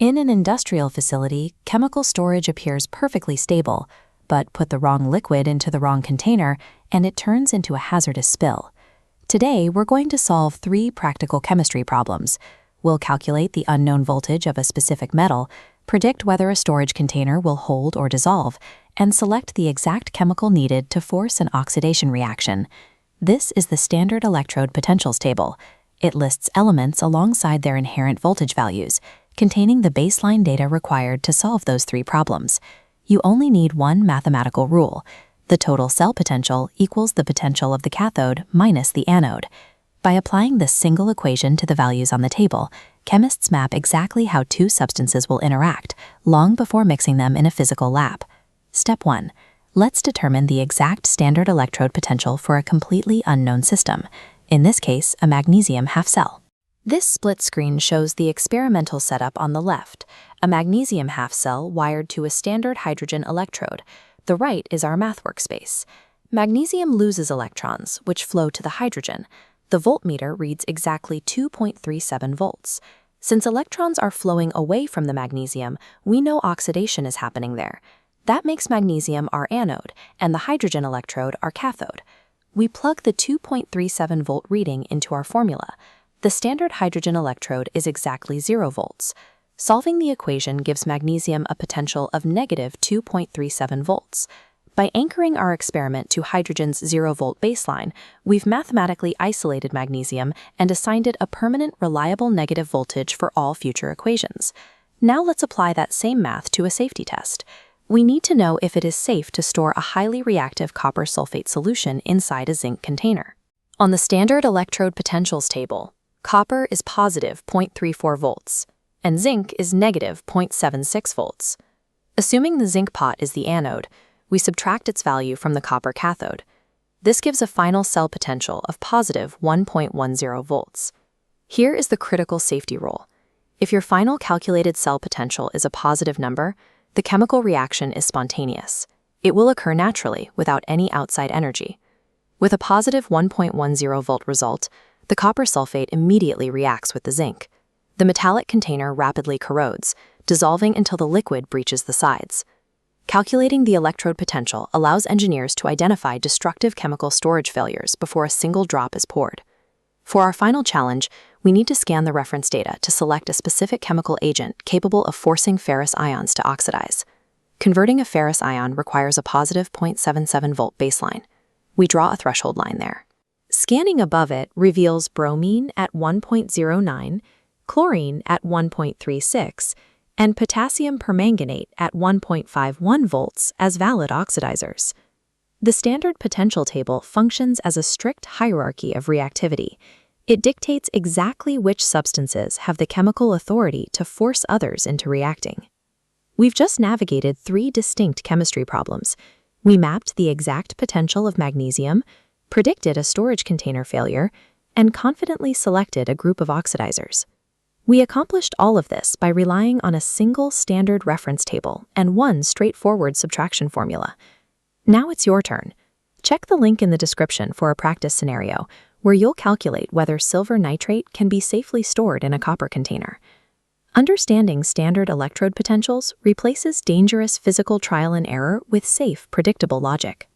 In an industrial facility, chemical storage appears perfectly stable, but put the wrong liquid into the wrong container and it turns into a hazardous spill. Today, we're going to solve 3 practical chemistry problems. We'll calculate the unknown voltage of a specific metal, predict whether a storage container will hold or dissolve, and select the exact chemical needed to force an oxidation reaction. This is the standard electrode potentials table. It lists elements alongside their inherent voltage values, containing the baseline data required to solve those 3 problems. You only need one mathematical rule. The total cell potential equals the potential of the cathode minus the anode. By applying this single equation to the values on the table, chemists map exactly how 2 substances will interact, long before mixing them in a physical lab. Step 1. Let's determine the exact standard electrode potential for a completely unknown system, in this case, a magnesium half cell. This split screen shows the experimental setup on the left, a magnesium half cell wired to a standard hydrogen electrode. The right is our math workspace. Magnesium loses electrons, which flow to the hydrogen. The voltmeter reads exactly 2.37 volts. Since electrons are flowing away from the magnesium, we know oxidation is happening there. That makes magnesium our anode and the hydrogen electrode our cathode. We plug the 2.37 volt reading into our formula. The standard hydrogen electrode is exactly 0 volts. Solving the equation gives magnesium a potential of negative 2.37 volts. By anchoring our experiment to hydrogen's 0-volt baseline, we've mathematically isolated magnesium and assigned it a permanent, reliable negative voltage for all future equations. Now let's apply that same math to a safety test. We need to know if it is safe to store a highly reactive copper sulfate solution inside a zinc container. On the standard electrode potentials table, copper is positive 0.34 volts, and zinc is negative 0.76 volts. Assuming the zinc pot is the anode, we subtract its value from the copper cathode. This gives a final cell potential of positive 1.10 volts. Here is the critical safety rule. If your final calculated cell potential is a positive number, the chemical reaction is spontaneous. It will occur naturally without any outside energy. With a positive 1.10 volt result, the copper sulfate immediately reacts with the zinc. The metallic container rapidly corrodes, dissolving until the liquid breaches the sides. Calculating the electrode potential allows engineers to identify destructive chemical storage failures before a single drop is poured. For our final challenge, we need to scan the reference data to select a specific chemical agent capable of forcing ferrous ions to oxidize. Converting a ferrous ion requires a positive 0.77 volt baseline. We draw a threshold line there. Scanning above it reveals bromine at 1.09, chlorine at 1.36, and potassium permanganate at 1.51 volts as valid oxidizers. The standard potential table functions as a strict hierarchy of reactivity. It dictates exactly which substances have the chemical authority to force others into reacting. We've just navigated 3 distinct chemistry problems. We mapped the exact potential of magnesium, predicted a storage container failure, and confidently selected a group of oxidizers. We accomplished all of this by relying on a single standard reference table and one straightforward subtraction formula. Now it's your turn. Check the link in the description for a practice scenario where you'll calculate whether silver nitrate can be safely stored in a copper container. Understanding standard electrode potentials replaces dangerous physical trial and error with safe, predictable logic.